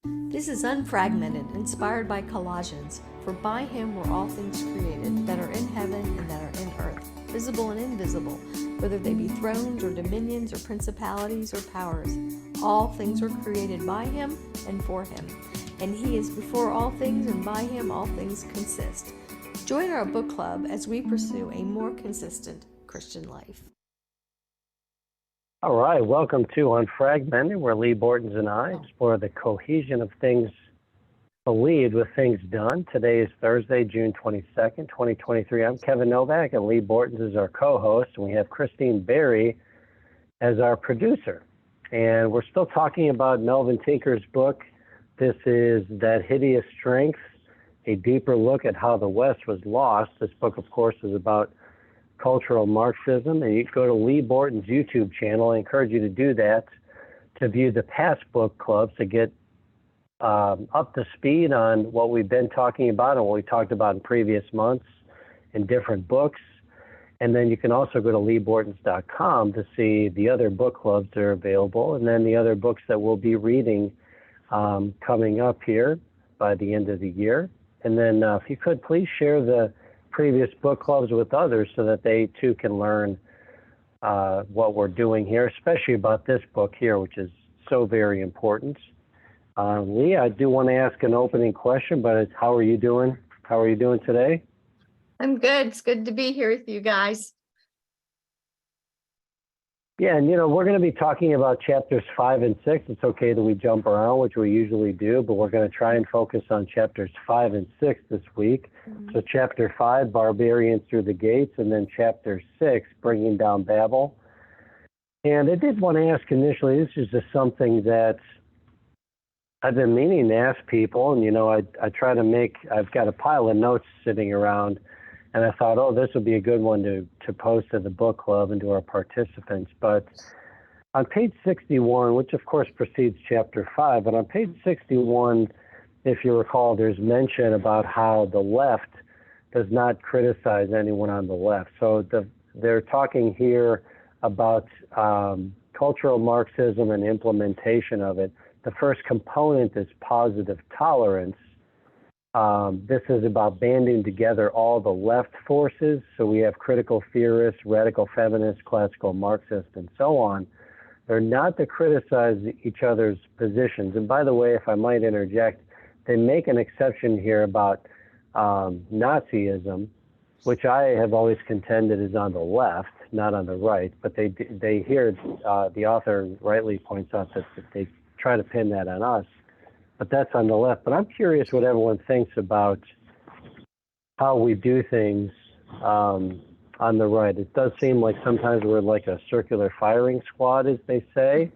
This is Unfragmented, inspired by Colossians. For by him were all things created, that are in heaven and that are in earth, visible and invisible, whether they be thrones or dominions or principalities or powers. All things were created by him and for him. And he is before all things, and by him all things consist. Join our book club as we pursue a more consistent Christian life. All right, welcome to Unfragmented, where Lee Bortons and I explore the cohesion of things believed with things done. Today is Thursday, June 22nd, 2023. I'm Kevin Novak, and Lee Bortons is our co-host, and we have Christine Berry as our producer. And we're still talking about Melvin Tinker's book. This is That Hideous Strength, a deeper look at how the West was lost. This book, of course, is about cultural Marxism, and you can go to Lee Bortons' YouTube channel. I encourage you to do that to view the past book clubs to get up to speed on what we've been talking about and what we talked about in previous months in different books. And then you can also go to leebortons.com to see the other book clubs that are available, and then the other books that we'll be reading coming up here by the end of the year. And then if you could, please share the previous book clubs with others so that they too can learn what we're doing here, especially about this book here, which is so very important. Lee, I do want to ask an opening question, but it's how are you doing? How are you doing today? I'm good. It's good to be here with you guys. Yeah, and we're going to be talking about chapters 5 and 6. It's okay that we jump around, which we usually do, but we're going to try and focus on chapters 5 and 6 this week. Mm-hmm. So chapter 5, Barbarians Through the Gates, and then chapter 6, Bringing Down Babel. And I did want to ask initially, this is just something that I've been meaning to ask people, and I try to I've got a pile of notes sitting around, and I thought, this would be a good one to post to the book club and to our participants. But on page 61, which of course precedes chapter 5, but on page 61, if you recall, there's mention about how the left does not criticize anyone on the left. So they're talking here about cultural Marxism and implementation of it. The first component is positive tolerance. This is about banding together all the left forces. So we have critical theorists, radical feminists, classical Marxists, and so on. They're not to criticize each other's positions. And by the way, if I might interject, they make an exception here about Nazism, which I have always contended is on the left, not on the right. But they hear the author rightly points out that they try to pin that on us. But that's on the left. But I'm curious what everyone thinks about how we do things on the right. It does seem like sometimes we're like a circular firing squad, as they say.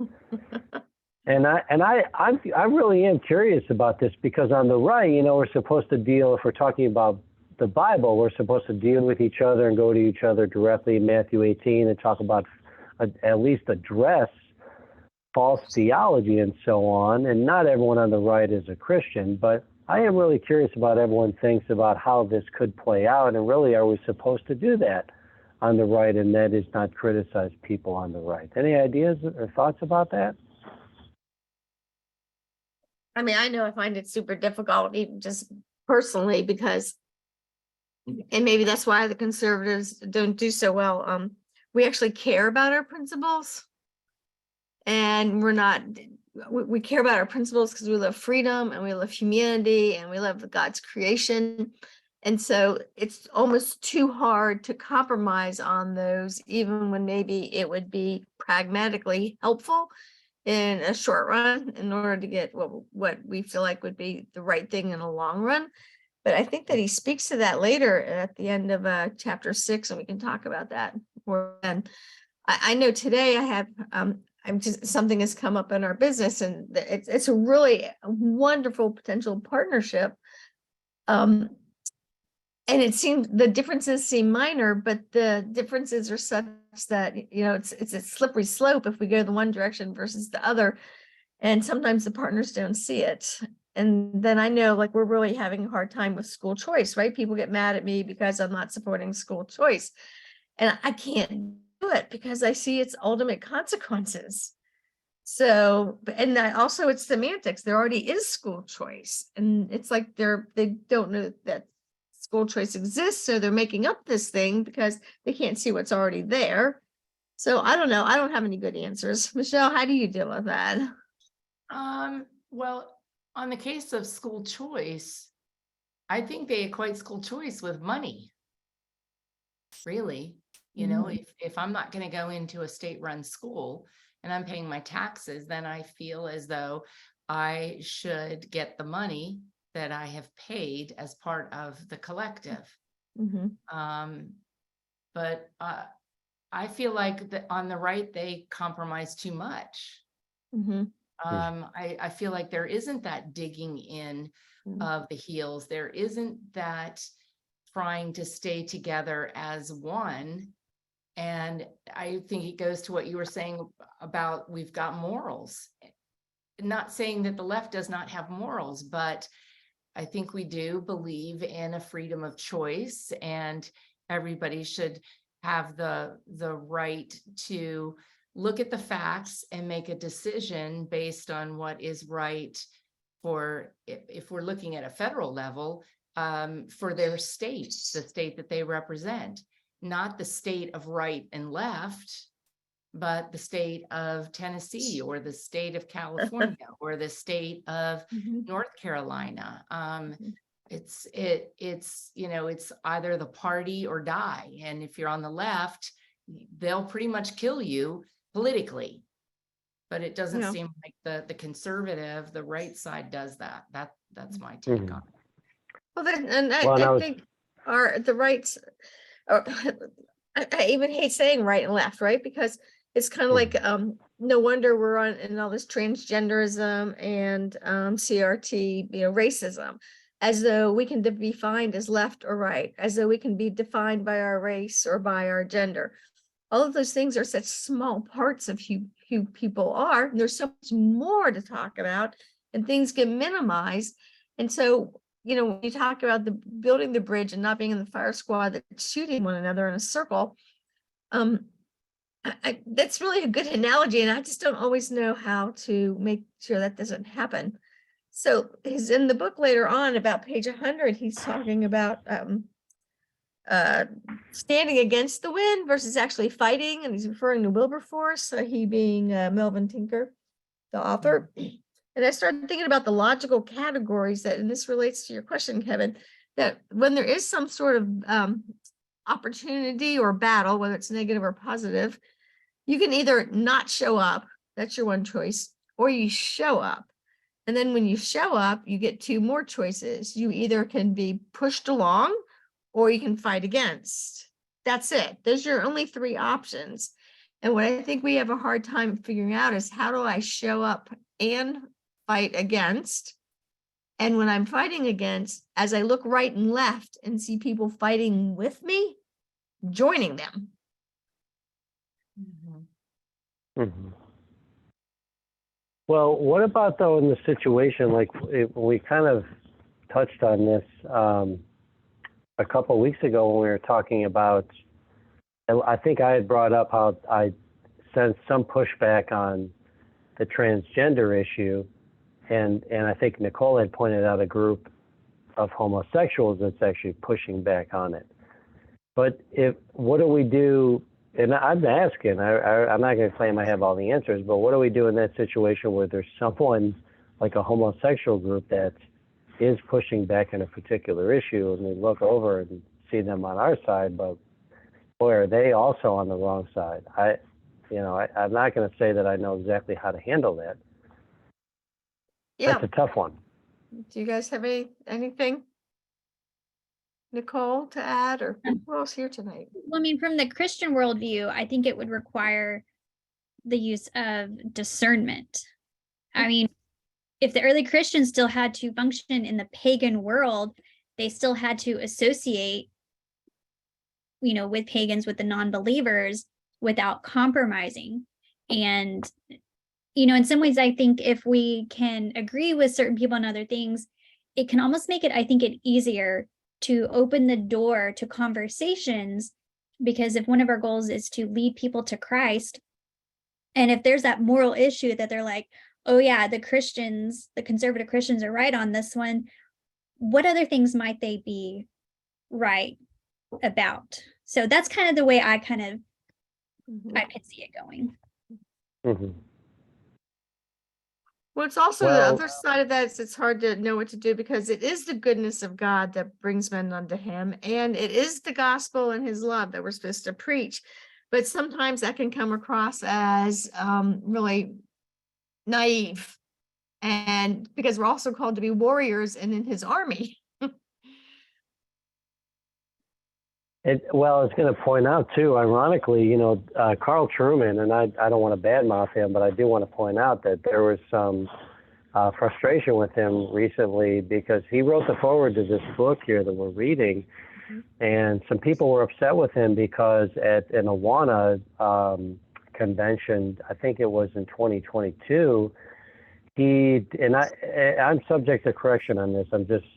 and I really am curious about this, because on the right, we're supposed to deal, if we're talking about the Bible, we're supposed to deal with each other and go to each other directly in Matthew 18 and talk about, at least address false theology and so on, and not everyone on the right is a Christian, but I am really curious about everyone thinks about how this could play out, and really, are we supposed to do that on the right, and that is not criticize people on the right? Any ideas or thoughts about that? I mean, I know I find it super difficult, even just personally, because, and maybe that's why the conservatives don't do so well. We actually care about our principles. And we care about our principles because we love freedom and we love humanity and we love God's creation. And so it's almost too hard to compromise on those, even when maybe it would be pragmatically helpful in a short run in order to get what we feel like would be the right thing in a long run. But I think that he speaks to that later at the end of chapter 6, and we can talk about that more. And I know today I have something has come up in our business, and it's a really wonderful potential partnership. And it seems the differences seem minor, but the differences are such that it's a slippery slope if we go the one direction versus the other, and sometimes the partners don't see it. And then I know, like, we're really having a hard time with school choice, right? People get mad at me because I'm not supporting school choice, and I can't do it because I see its ultimate consequences. So, also it's semantics. There already is school choice. And it's like they don't know that school choice exists. So they're making up this thing because they can't see what's already there. So I don't know. I don't have any good answers. Michelle, how do you deal with that? Well, on the case of school choice, I think they equate school choice with money. Really, if I'm not going to go into a state-run school and I'm paying my taxes, then I feel as though I should get the money that I have paid as part of the collective. But I feel like on the right, they compromise too much. I feel like there isn't that digging in of the heels. There isn't that trying to stay together as one. And I think it goes to what you were saying about we've got morals. Not saying that the left does not have morals, but I think we do believe in a freedom of choice, and everybody should have the right to look at the facts and make a decision based on what is right for, if we're looking at a federal level, for their state, the state that they represent, not the state of right and left, but the state of Tennessee or the state of California or the state of North Carolina. It's either the party or die. And if you're on the left, they'll pretty much kill you politically. But it doesn't seem like the conservative, the right side does that. That's my take on it. Well, I think the rights, I even hate saying right and left, right? Because it's kind of like, no wonder we're on in all this transgenderism and CRT, racism, as though we can be defined as left or right, as though we can be defined by our race or by our gender. All of those things are such small parts of who people are. And there's so much more to talk about, and things get minimized. And so, when you talk about the building the bridge and not being in the fire squad that's shooting one another in a circle, that's really a good analogy, and I just don't always know how to make sure that doesn't happen. So he's in the book later on, about page 100, he's talking about standing against the wind versus actually fighting, and he's referring to Wilberforce, he being Melvin Tinker, the author. And I started thinking about the logical categories and this relates to your question, Kevin, that when there is some sort of opportunity or battle, whether it's negative or positive, you can either not show up, that's your one choice, or you show up. And then when you show up, you get two more choices. You either can be pushed along or you can fight against. That's it. Those are your only three options. And what I think we have a hard time figuring out is, how do I show up and fight against? And when I'm fighting against, as I look right and left and see people fighting with me, joining them. Well, what about though in the situation, like we kind of touched on this a couple of weeks ago when we were talking about, I think I had brought up how I sensed some pushback on the transgender issue, and I think Nicole had pointed out a group of homosexuals that's actually pushing back on it. But what do we do? And I'm asking, I'm not going to claim I have all the answers, but what do we do in that situation where there's someone like a homosexual group that is pushing back on a particular issue, and we look over and see them on our side, but boy, are they also on the wrong side? I'm not going to say that I know exactly how to handle that. Yeah. That's a tough one. Do you guys have anything, Nicole, to add, or who else here tonight? Well, I mean, from the Christian worldview, I think it would require the use of discernment. I mean, if the early Christians still had to function in the pagan world, they still had to associate, with pagans, with the non-believers, without compromising. And, in some ways, I think if we can agree with certain people on other things, it can almost make it easier to open the door to conversations, because if one of our goals is to lead people to Christ, And if there's that moral issue that they're like, oh yeah, the Christians, the conservative Christians are right on this one, what other things might they be right about? So that's kind of the way I could see it going. Hmm. Well, it's also the Well, other side of that is it's hard to know what to do because it is the goodness of God that brings men unto him. And it is the gospel and his love that we're supposed to preach. But sometimes that can come across as really naive. And because we're also called to be warriors and in his army. well, I was going to point out too, ironically, Carl Truman, and I don't want to badmouth him, but I do want to point out that there was some frustration with him recently because he wrote the foreword to this book here that we're reading, and some people were upset with him because at an Awana convention, I think it was in 2022, I'm subject to correction on this. I'm just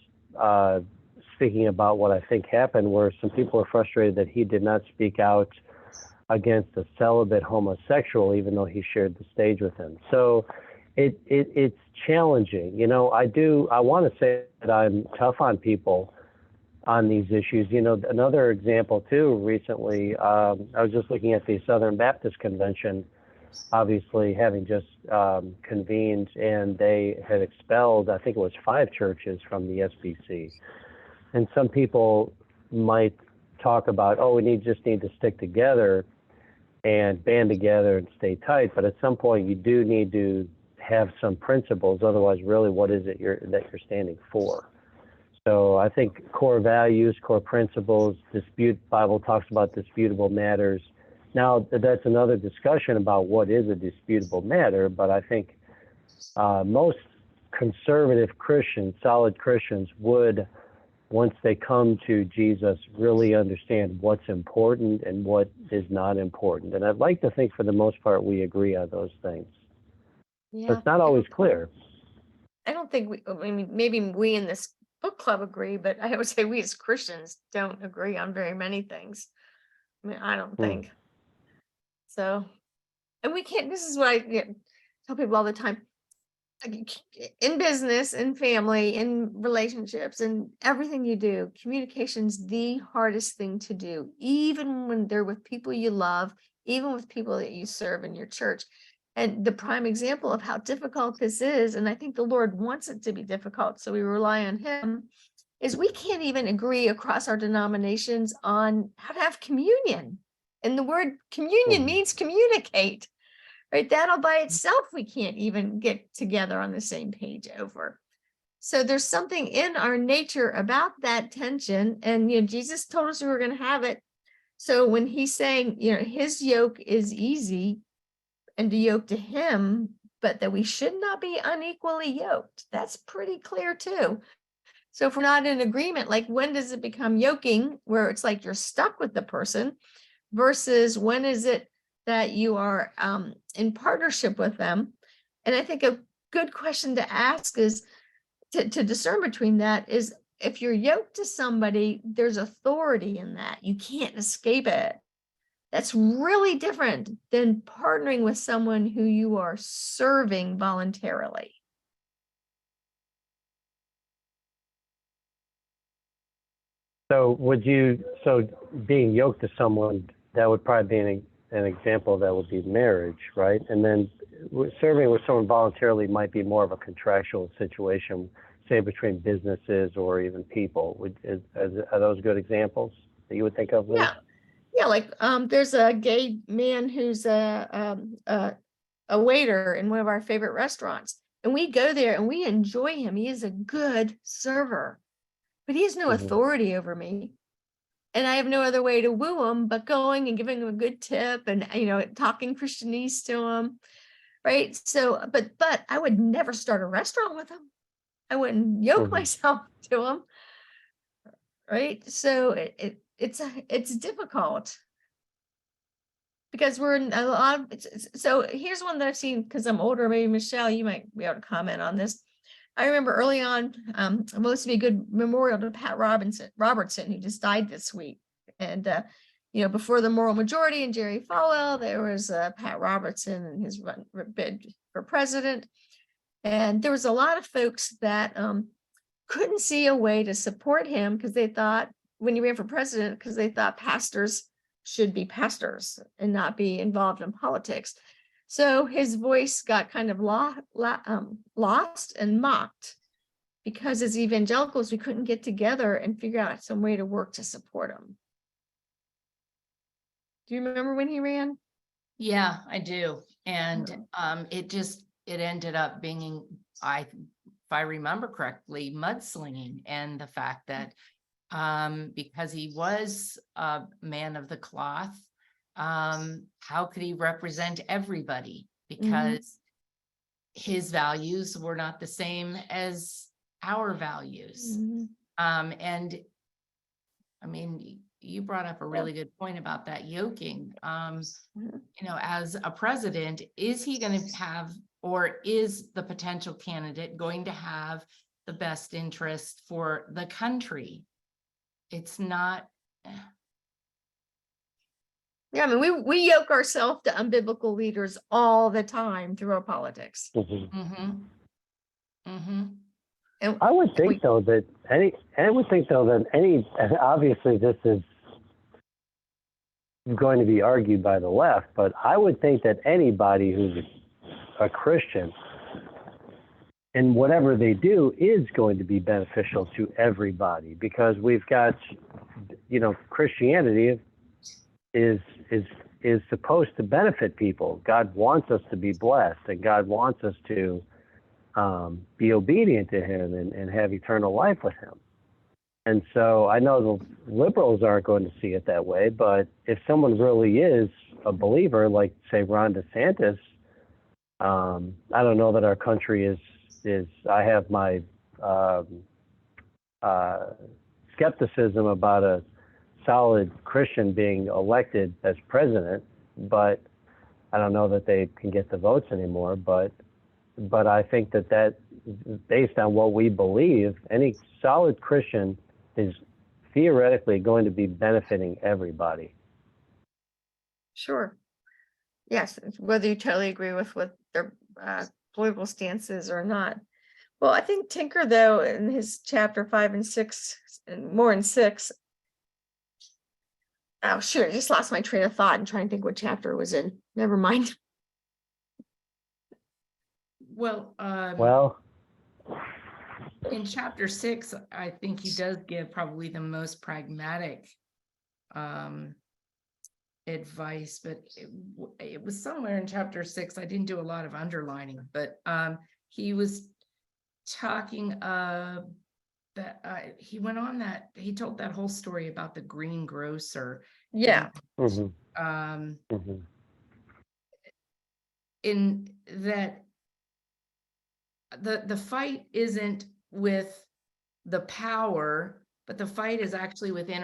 speaking about what I think happened, where some people are frustrated that he did not speak out against a celibate homosexual, even though he shared the stage with him. So it's challenging. I want to say that I'm tough on people on these issues. Another example too, recently, I was just looking at the Southern Baptist Convention, obviously having just convened, and they had expelled, I think it was 5 churches from the SBC. And some people might talk about, we just need to stick together and band together and stay tight. But at some point, you do need to have some principles. Otherwise, really, what is it that you're standing for? So I think core values, core principles, Bible talks about disputable matters. Now, that's another discussion about what is a disputable matter. But I think most conservative Christians, solid Christians, would, once they come to Jesus, really understand what's important and what is not important. And I'd like to think for the most part we agree on those things. Yeah. But it's not always clear. I don't think maybe we in this book club agree, but I would say we as Christians don't agree on very many things. I don't think. So, and we can't, this is what I tell people all the time. In business, in family, in relationships, and everything you do, communication's the hardest thing to do, even when they're with people you love, even with people that you serve in your church. And the prime example of how difficult this is, and I think the Lord wants it to be difficult, so we rely on him, is we can't even agree across our denominations on how to have communion. And the word communion means communicate. Right, that all by itself, we can't even get together on the same page over. So there's something in our nature about that tension. And, Jesus told us we were going to have it. So when he's saying, his yoke is easy and to yoke to him, but that we should not be unequally yoked, that's pretty clear too. So if we're not in agreement, like when does it become yoking, where it's like you're stuck with the person, versus when is it that you are in partnership with them? And I think a good question to ask is to discern between that is, if you're yoked to somebody, there's authority in that. You can't escape it. That's really different than partnering with someone who you are serving voluntarily. So being yoked to someone, that would probably be an example that would be marriage, right? And then serving with someone voluntarily might be more of a contractual situation, say between businesses or even people. Are those good examples that you would think of, Liz? Yeah, like there's a gay man who's a waiter in one of our favorite restaurants, and we go there and we enjoy him. He is a good server, but he has no authority over me. And I have no other way to woo him but going and giving him a good tip and, talking Christianese to him. Right. So, but I would never start a restaurant with him. I wouldn't yoke myself to him. Right. So it's difficult because we're in a lot of, so here's one that I've seen because I'm older. Maybe Michelle, you might be able to comment on this. I remember early on, most of a good memorial to Pat Robertson, who just died this week. And, before the moral majority and Jerry Falwell, there was Pat Robertson and his bid for president. And there was a lot of folks that couldn't see a way to support him because they thought, when he ran for president, because they thought pastors should be pastors and not be involved in politics. So his voice got kind of lost and mocked because as evangelicals, we couldn't get together and figure out some way to work to support him. Do you remember when he ran? Yeah, I do. And it ended up being, if I remember correctly, mudslinging, and the fact that because he was a man of the cloth, how could he represent everybody? Because his values were not the same as our values. And I mean, you brought up a really good point about that yoking. As a president, is he going to have, or is the potential candidate going to have the best interest for the country? It's not. Yeah, I mean, we yoke ourselves to unbiblical leaders all the time through our politics. And I would think though that obviously this is going to be argued by the left, but I would think that anybody who's a Christian and whatever they do is going to be beneficial to everybody, because we've got, Christianity is supposed to benefit people. God wants us to be blessed, and God wants us to be obedient to him and have eternal life with him. And so I know the liberals aren't going to see it that way, but if someone really is a believer, like say Ron DeSantis, I don't know that our country is I have my skepticism about a solid Christian being elected as president, but I don't know that they can get the votes anymore. But I think that based on what we believe, any solid Christian is theoretically going to be benefiting everybody. sure. Yes, whether you totally agree with what their political stance is or not. Well, I think Tinker, though, in his chapter 5 and 6, and more in 6. Oh, shoot, I just lost my train of thought and trying to think what chapter it was in. Never mind. Well, Well, in chapter 6, I think he does give probably the most pragmatic advice, but it was somewhere in chapter 6. I didn't do a lot of underlining, but he was talking that he went on that he told that whole story about the greengrocer. Yeah. In that the fight isn't with the power, but the fight is actually within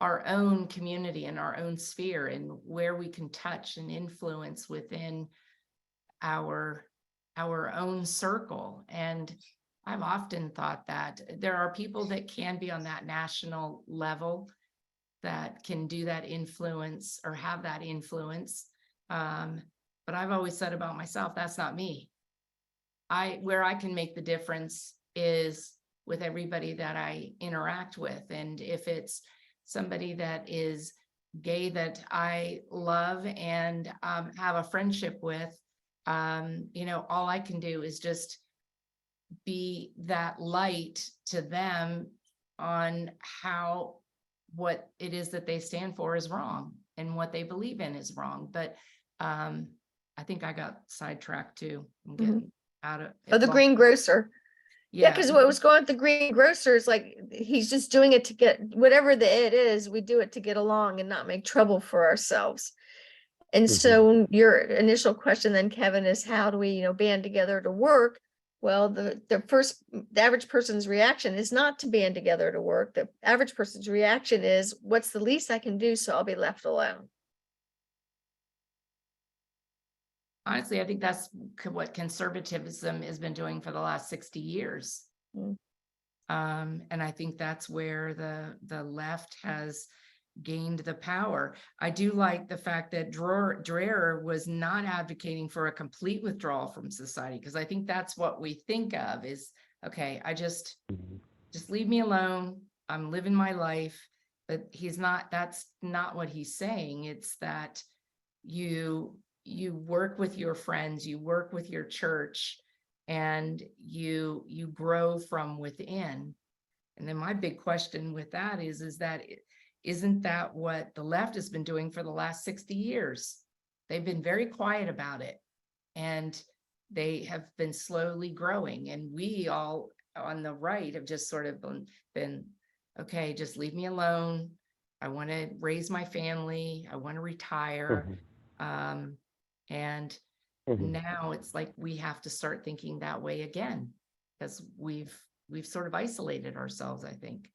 our own community and our own sphere, and where we can touch and influence within our own circle. And I've often thought that there are people that can be on that national level that can do that influence or have that influence. But I've always said about myself, that's not me. Where I can make the difference is with everybody that I interact with. And if it's somebody that is gay that I love and have a friendship with, all I can do is just be that light to them on how what it is that they stand for is wrong and what they believe in is wrong. But I think I got sidetracked too. I'm getting out of Oh, the greengrocer. Yeah, Yeah, because what was going on with the greengrocer is like he's just doing it to get whatever it is, we do it to get along and not make trouble for ourselves. And so your initial question then, Kevin, is how do we, band together to work? Well, the average person's reaction is not to band together to work. The average person's reaction is, what's the least I can do so I'll be left alone? honestly, I think that's what conservatism has been doing for the last 60 years. And I think that's where the left has gained the power. I do like the fact that Dreher was not advocating for a complete withdrawal from society, because I think that's what we think of is, okay, just leave me alone. I'm living my life. But that's not what he's saying. It's that you work with your friends, you work with your church, and you grow from within. And then my big question with that isn't that what the left has been doing for the last 60 years? They've been very quiet about it, and they have been slowly growing. And we all on the right have just sort of been okay, just leave me alone. I want to raise my family. I want to retire. And now it's like we have to start thinking that way again, because we've sort of isolated ourselves, I think.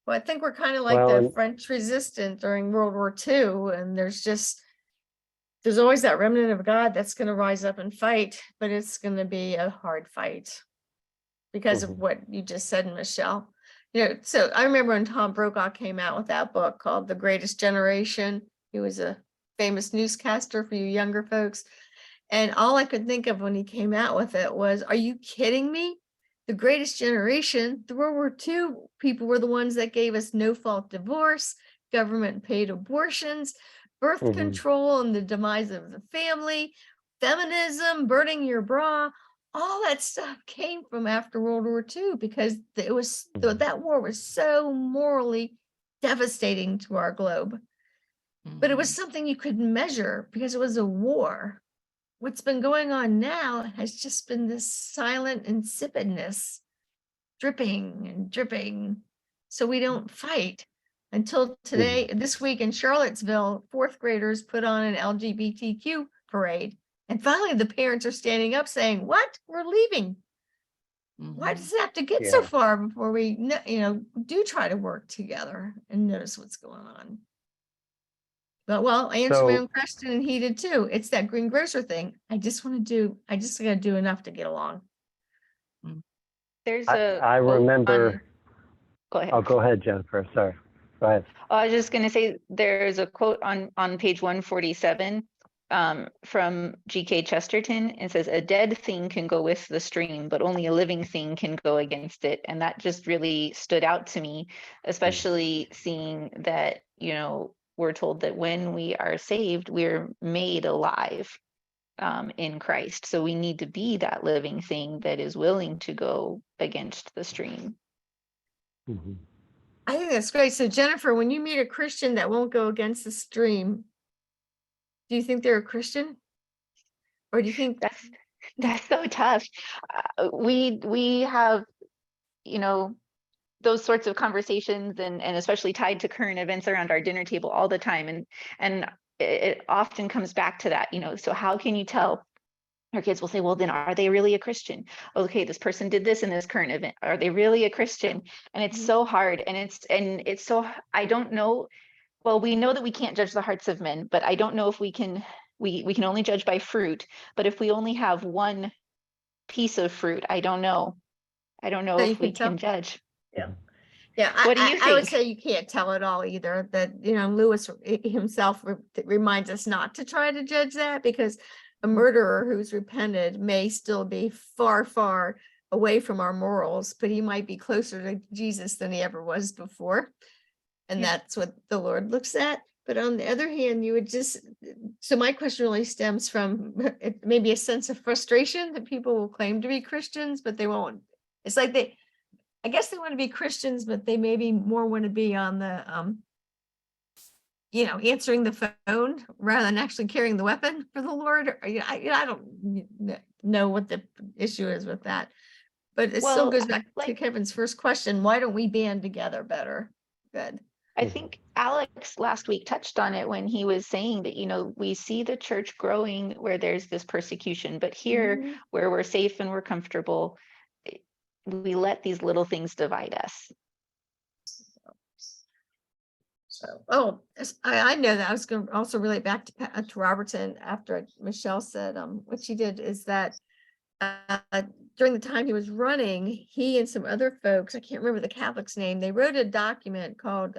Well, I think we're kind of like the French resistance during World War II, and there's always that remnant of God that's going to rise up and fight, but it's going to be a hard fight because of what you just said, Michelle. So I remember when Tom Brokaw came out with that book called The Greatest Generation. He was a famous newscaster for you younger folks. And all I could think of when he came out with it was, are you kidding me? The Greatest Generation, the World War II people were the ones that gave us no-fault divorce, government-paid abortions, birth control and the demise of the family, feminism, burning your bra. All that stuff came from after World War II because it was that war was so morally devastating to our globe. But it was something you could measure because it was a war. What's been going on now has just been this silent insipidness, dripping and dripping. So we don't fight until today. This week in Charlottesville, fourth graders put on an LGBTQ parade. And finally, the parents are standing up saying, what? We're leaving. Why does it have to get so far before we, do try to work together and notice what's going on? But I answered my own question, and he did too. It's that greengrocer thing. I just gotta do enough to get along. There's I remember. Go ahead. Oh, go ahead, Jennifer. Sorry. Go ahead. I was just going to say there's a quote on page 147 from G.K. Chesterton. It says, "A dead thing can go with the stream, but only a living thing can go against it." And that just really stood out to me, especially seeing that, we're told that when we are saved, we're made alive in Christ. So we need to be that living thing that is willing to go against the stream. I think that's great. So Jennifer, when you meet a Christian that won't go against the stream, do you think they're a Christian? Or do you think that's so tough? We have, those sorts of conversations and especially tied to current events around our dinner table all the time. And it often comes back to that, so how can you tell? Our kids will say, well, then are they really a Christian? Okay, this person did this in this current event. Are they really a Christian? And it's so hard. And it's so, I don't know. Well, we know that we can't judge the hearts of men, but I don't know if we can only judge by fruit. But if we only have one piece of fruit, I don't know if we can judge. Yeah. What do you think? I would say you can't tell it all either. That, Lewis himself reminds us not to try to judge that, because a murderer who's repented may still be far, far away from our morals, but he might be closer to Jesus than he ever was before. And that's what the Lord looks at. But on the other hand, so my question really stems from maybe a sense of frustration that people will claim to be Christians, but they won't. It's like I guess they want to be Christians, but they maybe more want to be on the, answering the phone rather than actually carrying the weapon for the Lord. I don't know what the issue is with that, but it still goes back to Kevin's first question. Why don't we band together better? Good. I think Alex last week touched on it when he was saying that, we see the church growing where there's this persecution, but here where we're safe and we're comfortable, we let these little things divide us. So, I know that I was going to also relate back to Robertson after Michelle said what she did is that during the time he was running, he and some other folks, I can't remember the Catholic's name, they wrote a document called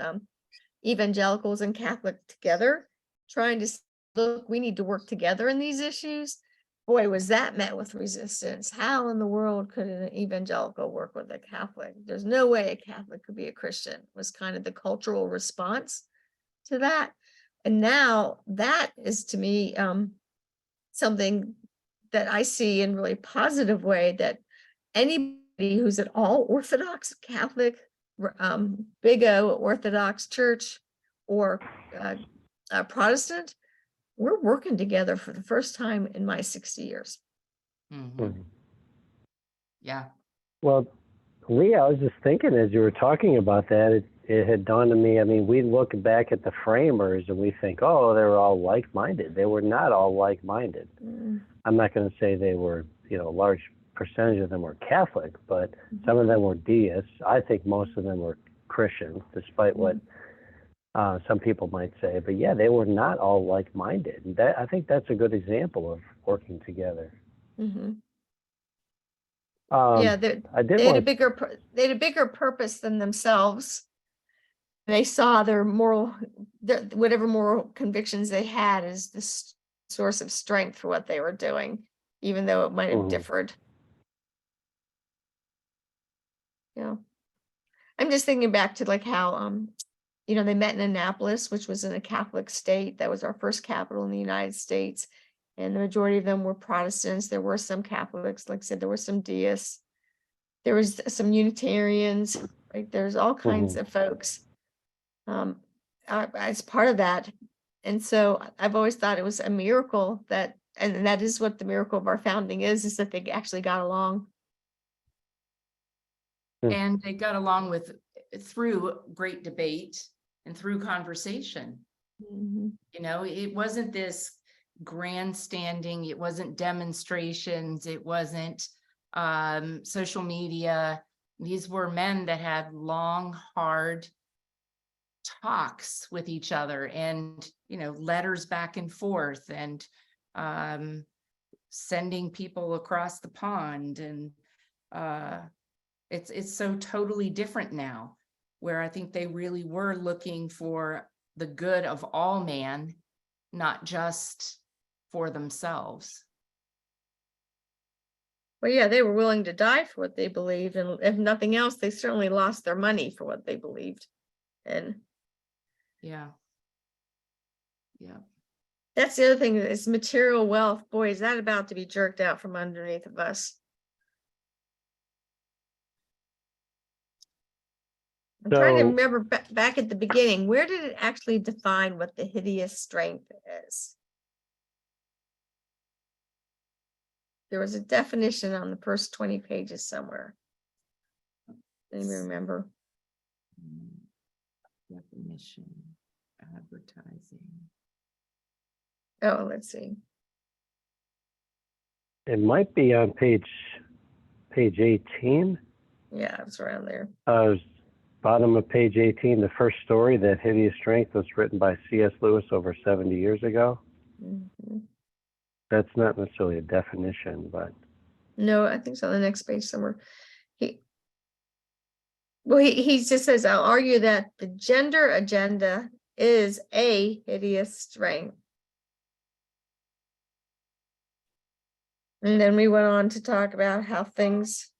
evangelicals and Catholic together, trying to look, we need to work together in these issues. Boy, was that met with resistance. How in the world could an evangelical work with a Catholic? There's no way a Catholic could be a Christian, was kind of the cultural response to that. And now that is, to me, something that I see in really positive way, that anybody who's at all Orthodox Catholic, Big O Orthodox Church, or Protestant, we're working together for the first time in my 60 years. Mhm. Yeah. Well, Leah, I was just thinking as you were talking about that, it had dawned on me. I mean, we look back at the framers and we think, oh, they were all like-minded. They were not all like-minded. I'm not going to say they were, a large percentage of them were Catholic, but some of them were deists. I think most of them were Christians, despite what some people might say. But yeah, they were not all like-minded. And I think that's a good example of working together. Yeah, I did they had a want bigger purpose than themselves. They saw their whatever moral convictions they had as this source of strength for what they were doing, even though it might have differed. Yeah. I'm just thinking back to like how, they met in Annapolis, which was in a Catholic state. That was our first capital in the United States. And the majority of them were Protestants. There were some Catholics, like I said, there were some deists. There was some Unitarians, right? There's all kinds of folks as part of that. And so I've always thought it was a miracle and that is what the miracle of our founding is that they actually got along. And they got along through great debate and through conversation. It wasn't this grandstanding, it wasn't demonstrations, it wasn't social media. These were men that had long, hard talks with each other, and letters back and forth, and sending people across the pond. And it's so totally different now, where I think they really were looking for the good of all man, not just for themselves. Well, yeah, they were willing to die for what they believed, and if nothing else, they certainly lost their money for what they believed. And yeah, that's the other thing, is material wealth. Boy, is that about to be jerked out from underneath of us. I'm trying to remember back at the beginning, where did it actually define what the hideous strength is? There was a definition on the first 20 pages somewhere. Anybody remember? Definition, advertising. Oh, let's see. it might be on page 18. Yeah, it's around there. Bottom of page 18, the first story, that Hideous Strength, was written by C.S. Lewis over 70 years ago. That's not necessarily a definition, but No, I think it's on the next page somewhere. He just says, I'll argue that the gender agenda is a hideous strength. And then we went on to talk about how things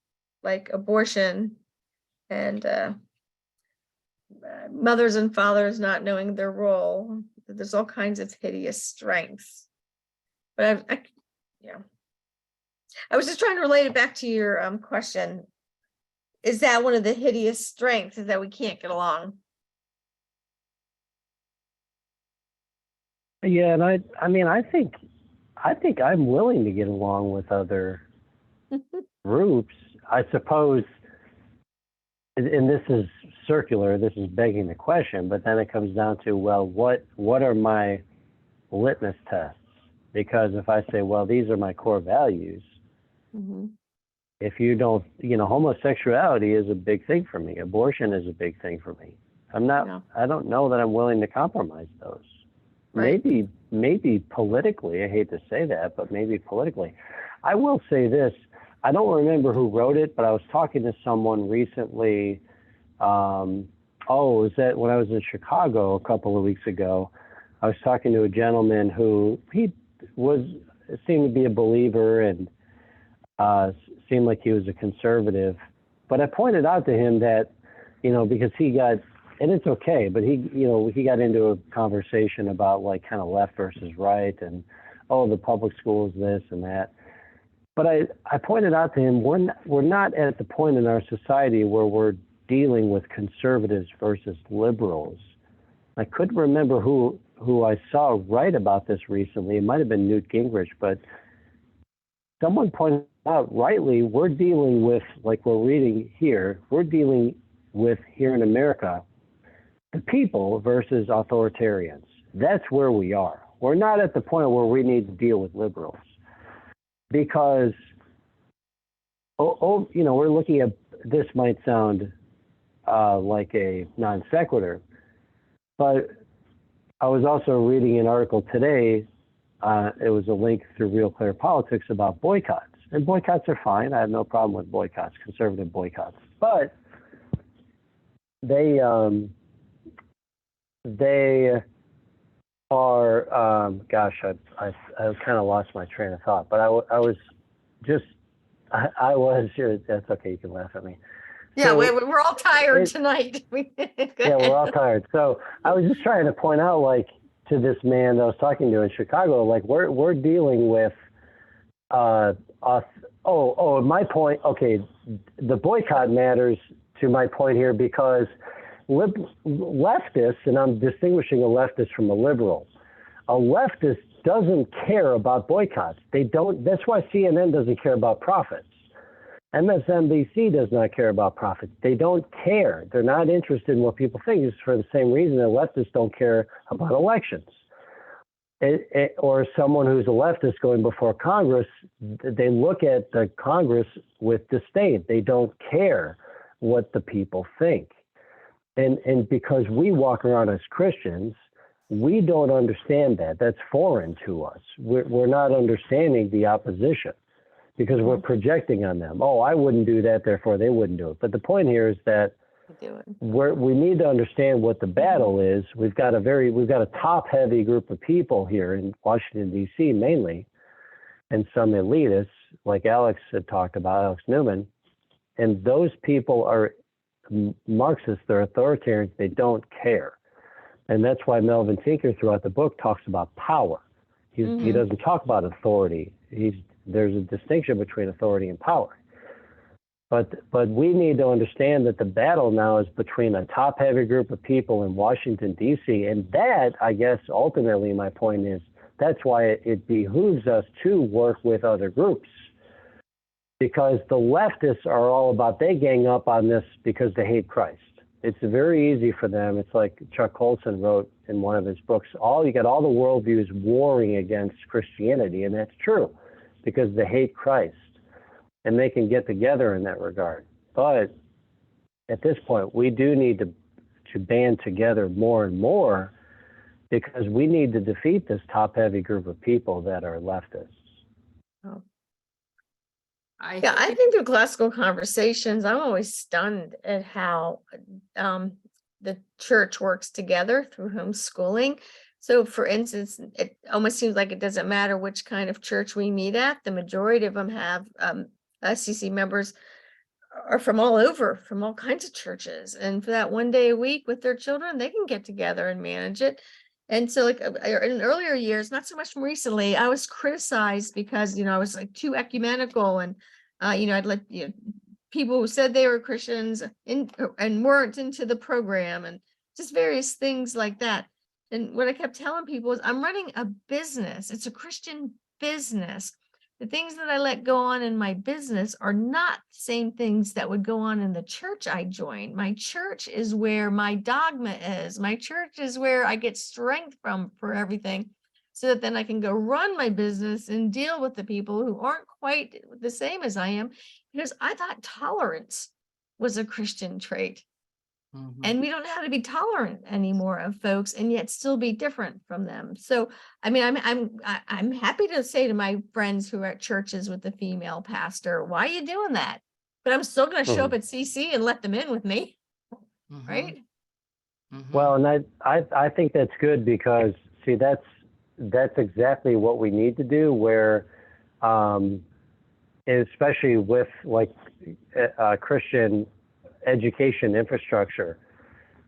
like abortion and mothers and fathers not knowing their role, there's all kinds of hideous strengths. But I was just trying to relate it back to your question. Is that one of the hideous strengths, is that we can't get along? yeah, and I think I'm willing to get along with other groups. I suppose, and this is circular, this is begging the question, but then it comes down to, well, what are my litmus tests? Because if I say, well, these are my core values, if you don't, homosexuality is a big thing for me. Abortion is a big thing for me. I don't know that I'm willing to compromise those. Right. Maybe politically, I hate to say that, but maybe politically. I will say this, I don't remember who wrote it, but I was talking to someone recently oh, was that when I was in Chicago a couple of weeks ago, I was talking to a gentleman who seemed to be a believer and seemed like he was a conservative. But I pointed out to him that, because he got, and it's okay, but he got into a conversation about like kind of left versus right and, oh, the public schools, this and that. But I pointed out to him, we're not at the point in our society where we're dealing with conservatives versus liberals. I couldn't remember who I saw write about this recently. It might have been Newt Gingrich, but someone pointed out rightly, we're dealing with, like we're reading here, we're dealing with here in America, the people versus authoritarians. That's where we are. We're not at the point where we need to deal with liberals because, we're looking at, this might sound like a non sequitur, but I was also reading an article today. It was a link through Real Clear Politics about boycotts. And boycotts are fine. I have no problem with boycotts, conservative boycotts. But they are, gosh, I kind of lost my train of thought. But I was, that's okay, you can laugh at me. Yeah, So we're all tired tonight. yeah, we're all tired. So I was just trying to point out, like, to this man that I was talking to in Chicago, like we're dealing with, my point. Okay, the boycott matters to my point here because leftists, and I'm distinguishing a leftist from a liberal. A leftist doesn't care about boycotts. They don't. That's why CNN doesn't care about profits. MSNBC does not care about profits. They don't care. They're not interested in what people think. It's for the same reason that leftists don't care about elections. Or someone who's a leftist going before Congress, they look at the Congress with disdain. They don't care what the people think. And because we walk around as Christians, we don't understand that. That's foreign to us. We're not understanding the opposition, because we're projecting on them. Oh, I wouldn't do that, therefore they wouldn't do it. But the point here is that we need to understand what the battle is. We've got a top-heavy group of people here in Washington, D.C. mainly, and some elitists, like Alex had talked about, Alex Newman. And those people are Marxists, they're authoritarians, they don't care. And that's why Melvin Tinker throughout the book talks about power. He doesn't talk about authority. There's a distinction between authority and power. But we need to understand that the battle now is between a top-heavy group of people in Washington, D.C., and that, I guess, ultimately my point is, that's why it behooves us to work with other groups. Because the leftists are all about, they gang up on this because they hate Christ. It's very easy for them. It's like Chuck Colson wrote in one of his books, you got all the worldviews warring against Christianity, and that's true, because they hate Christ. And they can get together in that regard. But at this point, we do need to band together more and more, because we need to defeat this top-heavy group of people that are leftists. Oh. I think through classical conversations, I'm always stunned at how the church works together through homeschooling. So, for instance, it almost seems like it doesn't matter which kind of church we meet at. The majority of them have SCC members are from all over, from all kinds of churches. And for that one day a week with their children, they can get together and manage it. And so, like in earlier years, not so much recently, I was criticized because, I was like too ecumenical, and I'd let people who said they were Christians and weren't into the program, and just various things like that. And what I kept telling people is, I'm running a business. It's a Christian business. The things that I let go on in my business are not the same things that would go on in the church I joined. My church is where my dogma is. My church is where I get strength from for everything, so that then I can go run my business and deal with the people who aren't quite the same as I am, because I thought tolerance was a Christian trait. And we don't have to be tolerant anymore of folks, and yet still be different from them. So, I mean, I'm happy to say to my friends who are at churches with the female pastor, why are you doing that? But I'm still going to show up at CC and let them in with me, right? Mhm. Well, and I think that's good because see that's exactly what we need to do. Where, especially with like Christian education infrastructure,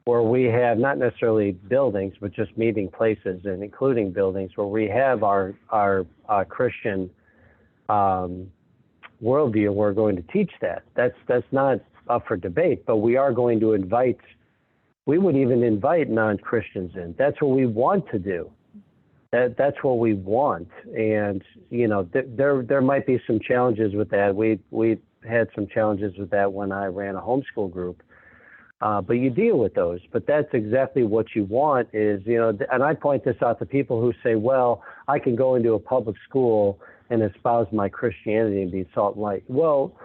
where we have not necessarily buildings, but just meeting places and including buildings where we have our Christian worldview. We're going to teach that. That's not up for debate, but we are going to invite. We would even invite non-Christians in. That's what we want to do. That's what we want. And you know, there might be some challenges with that. We had some challenges with that when I ran a homeschool group. But you deal with those. But that's exactly what you want is, you know, and I point this out to people who say, well, I can go into a public school and espouse my Christianity and be salt and light. Well,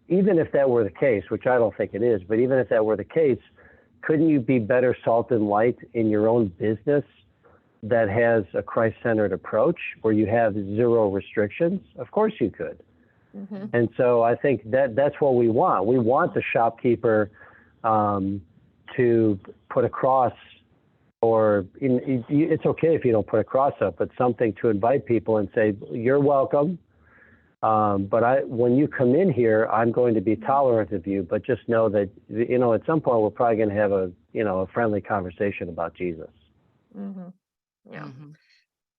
even if that were the case, which I don't think it is, but even if that were the case, couldn't you be better salt and light in your own business that has a Christ-centered approach where you have zero restrictions? Of course you could. Mm-hmm. And so I think that's what we want. We want the shopkeeper to put a cross, or it's okay if you don't put a cross up, but something to invite people and say, you're welcome. But when you come in here, I'm going to be tolerant of you, but just know that, you know, at some point we're probably going to have a friendly conversation about Jesus. Mm-hmm. Yeah. Mhm.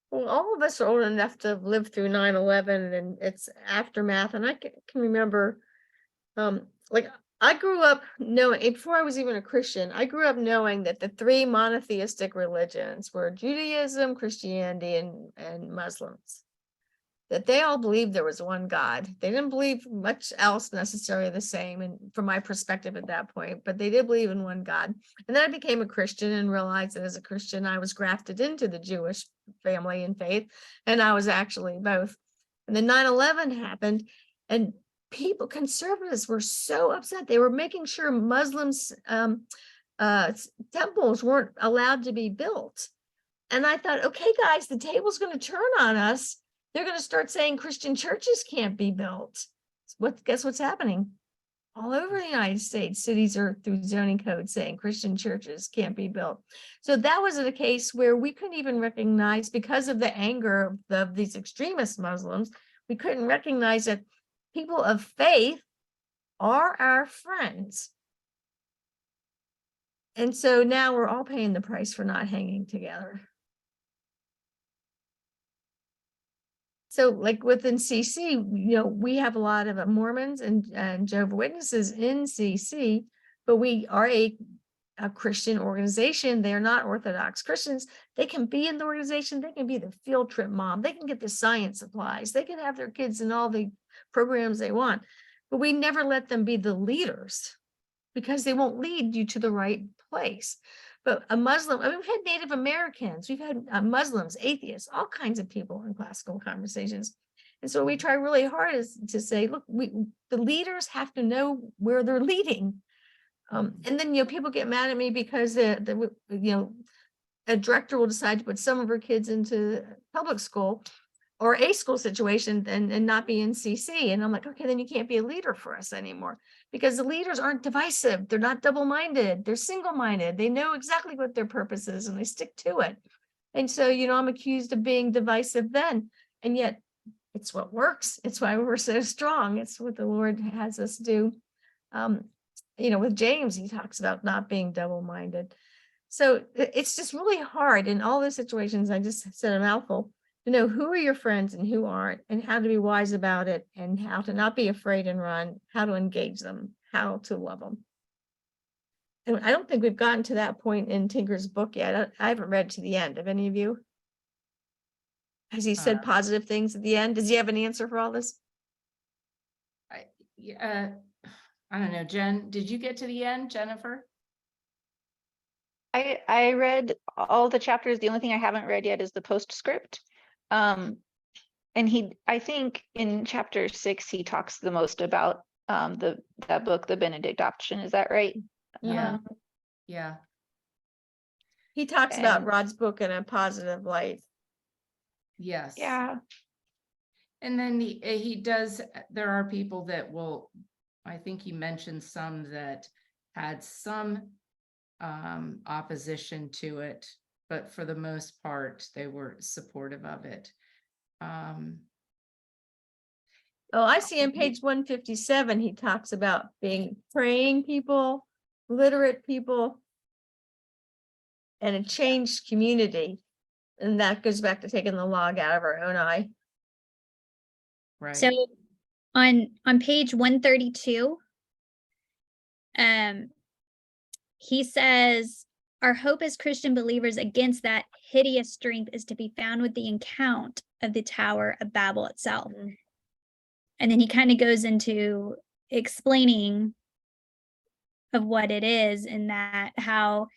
Well, all of us are old enough to have lived through 9/11 and its aftermath. And I can remember, like I grew up knowing, before I was even a Christian, I grew up knowing that the three monotheistic religions were Judaism, Christianity, and Muslims. That they all believed there was one God. They didn't believe much else necessarily the same, and from my perspective at that point, but they did believe in one God. And then I became a Christian and realized that as a Christian, I was grafted into the Jewish family and faith, and I was actually both. And then 9/11 happened, and conservatives were so upset. They were making sure Muslims temples weren't allowed to be built. And I thought, okay, guys, the table's going to turn on us. They're going to start saying Christian churches can't be built. Guess what's happening? All over the United States, cities are through zoning code saying Christian churches can't be built. So that was a case where we couldn't even recognize, because of the anger of these extremist Muslims, we couldn't recognize that people of faith are our friends. And so now we're all paying the price for not hanging together. So like within CC, you know, we have a lot of Mormons and Jehovah's Witnesses in CC, but we are a Christian organization. They're not Orthodox Christians. They can be in the organization. They can be the field trip mom. They can get the science supplies. They can have their kids in all the programs they want, but we never let them be the leaders because they won't lead you to the right place. But a Muslim, I mean, we've had Native Americans, we've had Muslims, atheists, all kinds of people in classical conversations. And so we try really hard to say, look, the leaders have to know where they're leading. And then, you know, people get mad at me because you know, a director will decide to put some of her kids into public school or a school situation and not be in CC. And I'm like, okay, then you can't be a leader for us anymore, because the leaders aren't divisive. They're not double-minded. They're single-minded. They know exactly what their purpose is and they stick to it. And so, you know, I'm accused of being divisive then, and yet it's what works. It's why we're so strong. It's what the Lord has us do. You know, with James, he talks about not being double-minded. So it's just really hard in all those situations. I just said a mouthful. To know who are your friends and who aren't, and how to be wise about it, and how to not be afraid and run, how to engage them, how to love them. And I don't think we've gotten to that point in Tinker's book yet. I haven't read to the end. Have any of you? Has he said positive things at the end? Does he have an answer for all this? I don't know, Jen, did you get to the end, Jennifer? I read all the chapters. The only thing I haven't read yet is the postscript. And I think in chapter 6, he talks the most about that book, The Benedict Option. Is that right? Yeah. Yeah. He talks about And- Rod's book in a positive light. Yes. Yeah. And then he does, there are people that will, I think he mentioned some that had some opposition to it, but for the most part, they were supportive of it. Oh, I see on page 157, he talks about being praying people, literate people, and a changed community. And that goes back to taking the log out of our own eye. Right. So on page 132, he says, our hope as Christian believers against that hideous strength is to be found with the account of the Tower of Babel itself. Mhm. And then he kind of goes into explaining of what it is, and that how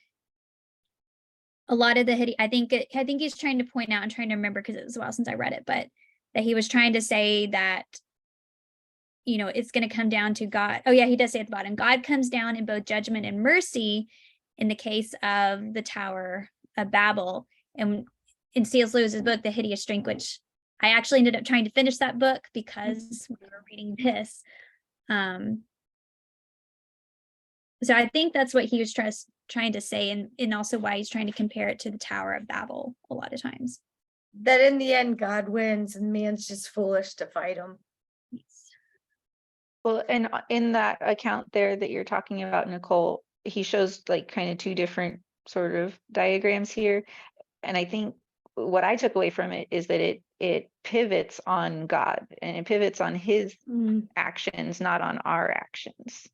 a lot of the I think he's trying to point out, and trying to remember because it was a while since I read it, but that he was trying to say that, you know, it's going to come down to God. Oh yeah, he does say at the bottom, God comes down in both judgment and mercy in the case of the Tower of Babel. And in C.S. Lewis's book, The Hideous Strength, which I actually ended up trying to finish that book because we were reading this. So I think that's what he was trying to say, and also why he's trying to compare it to the Tower of Babel a lot of times. That in the end, God wins and man's just foolish to fight him. Well, and in that account there that you're talking about, Nicole, he shows like kind of two different sort of diagrams here. And I think what I took away from it is that it pivots on God, and it pivots on his actions, not on our actions.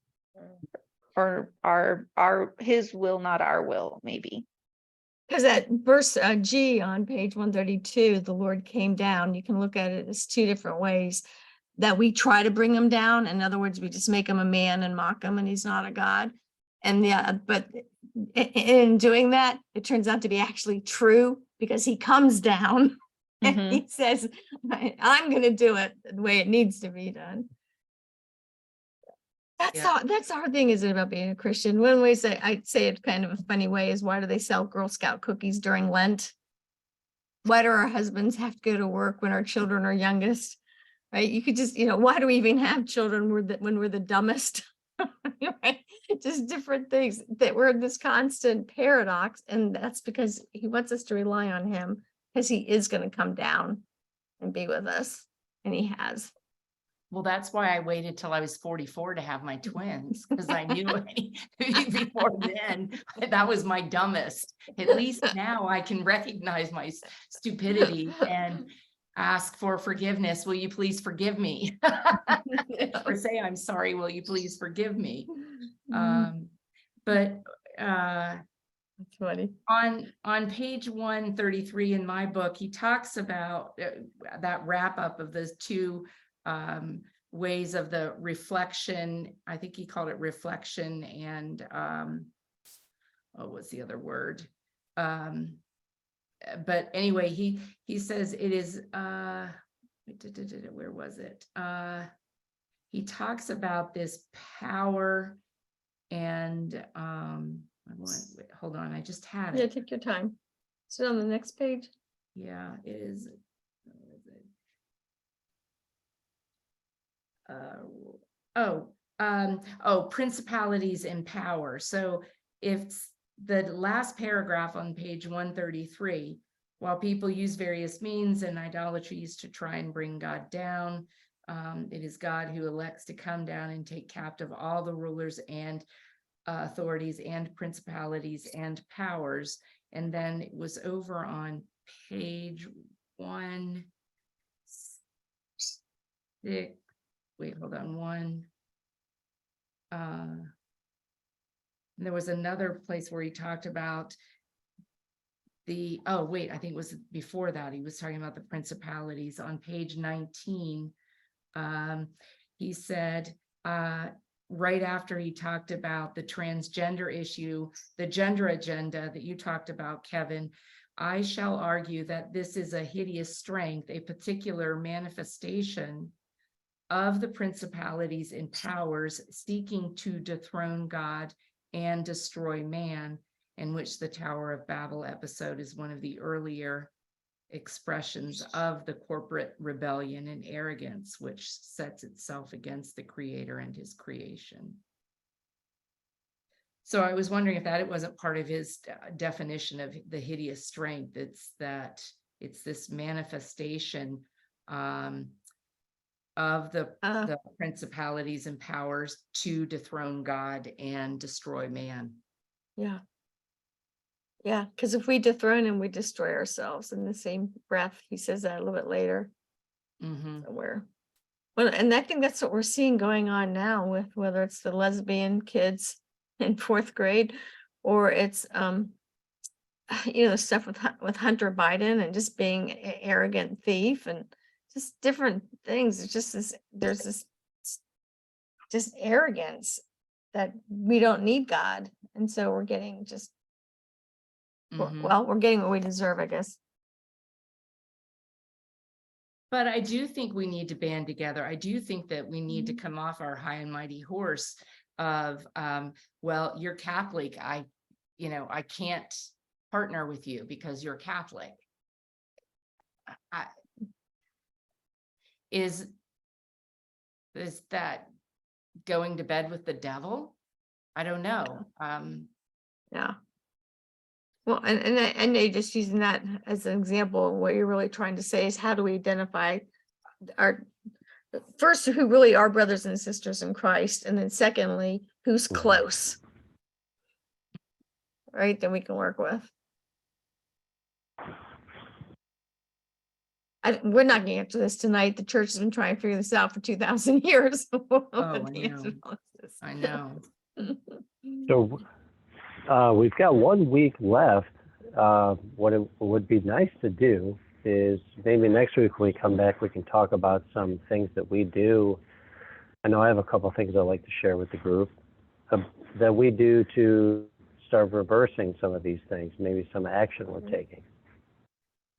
Or our his will, not our will, maybe. Because that verse G on page 132, the Lord came down. You can look at it as two different ways that we try to bring him down. In other words, we just make him a man and mock him, and he's not a God. And yeah, but in doing that, it turns out to be actually true, because he comes down and he says, I'm going to do it the way it needs to be done. That's our thing, isn't it, about being a Christian? One way I'd say it kind of a funny way is, why do they sell Girl Scout cookies during Lent? Why do our husbands have to go to work when our children are youngest? Right? You could just, why do we even have children when we're the dumbest? Right? Just different things, that we're in this constant paradox. And that's because he wants us to rely on him, because he is going to come down and be with us. And he has. Well, that's why I waited till I was 44 to have my twins, because I knew before then that was my dumbest. At least now I can recognize my stupidity and ask for forgiveness. Will you please forgive me? Or say, I'm sorry, will you please forgive me? But That's funny. On page 133 in my book, he talks about that wrap up of those two ways of the reflection. I think he called it reflection and what's the other word? But anyway, he says it is where was it? He talks about this power and hold on, I just had it. Yeah, take your time. Is it on the next page? Yeah, it is. Principalities and power. So if the last paragraph on page 133, while people use various means and idolatries to try and bring God down, it is God who elects to come down and take captive all the rulers and authorities and principalities and powers. And then it was over on page 1. Wait, hold on. There was another place where he talked about I think it was before that. He was talking about the principalities on page 19. He said, right after he talked about the transgender issue, the gender agenda that you talked about, Kevin, I shall argue that this is a hideous strength, a particular manifestation of the principalities and powers seeking to dethrone God and destroy man, in which the Tower of Babel episode is one of the earlier expressions of the corporate rebellion and arrogance, which sets itself against the Creator and his creation. So I was wondering if that it wasn't part of his definition of the hideous strength. It's that it's this manifestation of the principalities and powers to dethrone God and destroy man. Yeah. Yeah, because if we dethrone him, we destroy ourselves. In the same breath, he says that a little bit later Mhm. somewhere. Well, and I think that's what we're seeing going on now with whether it's the lesbian kids in fourth grade, or it's stuff with Hunter Biden and just being an arrogant thief and just different things. It's just there's this just arrogance that we don't need God, and so we're getting just Mhm. we're getting what we deserve, I guess. But I do think we need to band together. I do think that we need to come off our high and mighty horse of, well, you're Catholic. I can't partner with you because you're Catholic. Is that going to bed with the devil? I don't know. Yeah. Well, and they just using that as an example. What you're really trying to say is how do we identify our first who really are brothers and sisters in Christ, and then secondly, who's close, right? That we can work with. We're not going to answer this tonight. The church has been trying to figure this out for 2,000 years. I know. So we've got 1 week left. What it would be nice to do is maybe next week when we come back, we can talk about some things that we do. I know I have a couple of things I'd like to share with the group that we do to start reversing some of these things, maybe some action we're taking.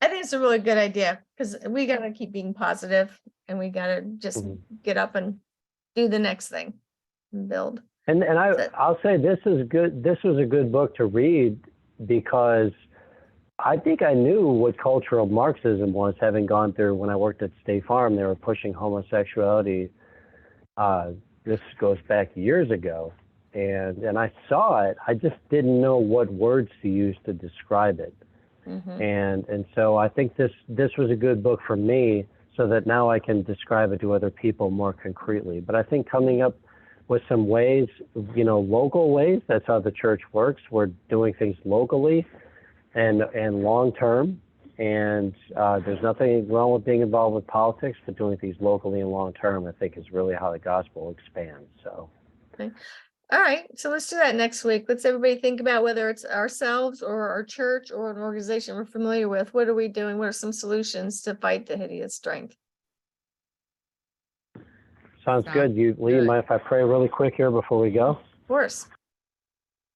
I think it's a really good idea because we got to keep being positive and we got to just get up and do the next thing and build. And I'll say this is good. This was a good book to read because I think I knew what cultural Marxism was, having gone through when I worked at State Farm. They were pushing homosexuality. This goes back years ago, and I saw it. I just didn't know what words to use to describe it. And so I think this was a good book for me, so that now I can describe it to other people more concretely. But I think coming up with some ways, local ways, that's how the church works. We're doing things locally and long term. And there's nothing wrong with being involved with politics, but doing things locally and long term, I think, is really how the gospel expands. So. Okay. All right, so let's do that next week. Let's everybody think about whether it's ourselves or our church or an organization we're familiar with. What are we doing? What are some solutions to fight the hideous strength? Sounds good. Lee, mind if I pray really quick here before we go? Of course.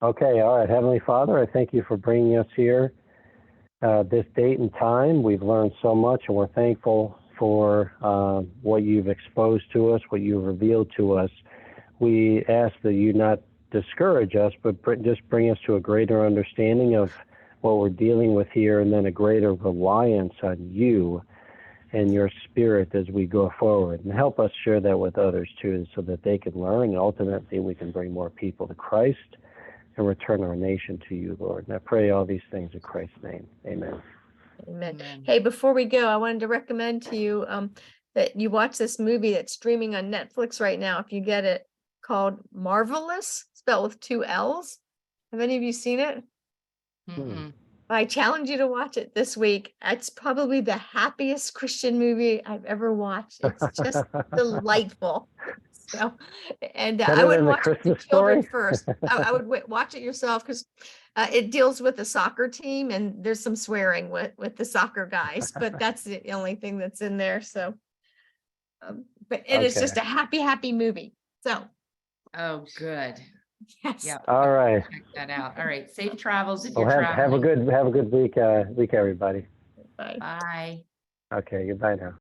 Okay, all right. Heavenly Father, I thank you for bringing us here this date and time. We've learned so much, and we're thankful for what you've exposed to us, what you've revealed to us. We ask that you not discourage us, but just bring us to a greater understanding of what we're dealing with here, and then a greater reliance on you and your spirit as we go forward. And help us share that with others too, so that they can learn, and ultimately we can bring more people to Christ and return our nation to you, Lord. And I pray all these things in Christ's name. Amen. Amen. Hey, before we go, I wanted to recommend to you that you watch this movie that's streaming on Netflix right now, if you get it, called Marvelous, spelled with 2 L's. Have any of you seen it? I challenge you to watch it this week. It's probably the happiest Christian movie I've ever watched. It's just delightful. So, and I would watch it with the children first. I would watch it yourself because it deals with the soccer team, and there's some swearing with the soccer guys, but that's the only thing that's in there. So, but it is just a happy movie. So. Oh, good. Yes. Yeah. All right. Check that out. All right. Safe travels if Well, you're have a traveling. good week, everybody. Bye. Bye. Okay. Goodbye now.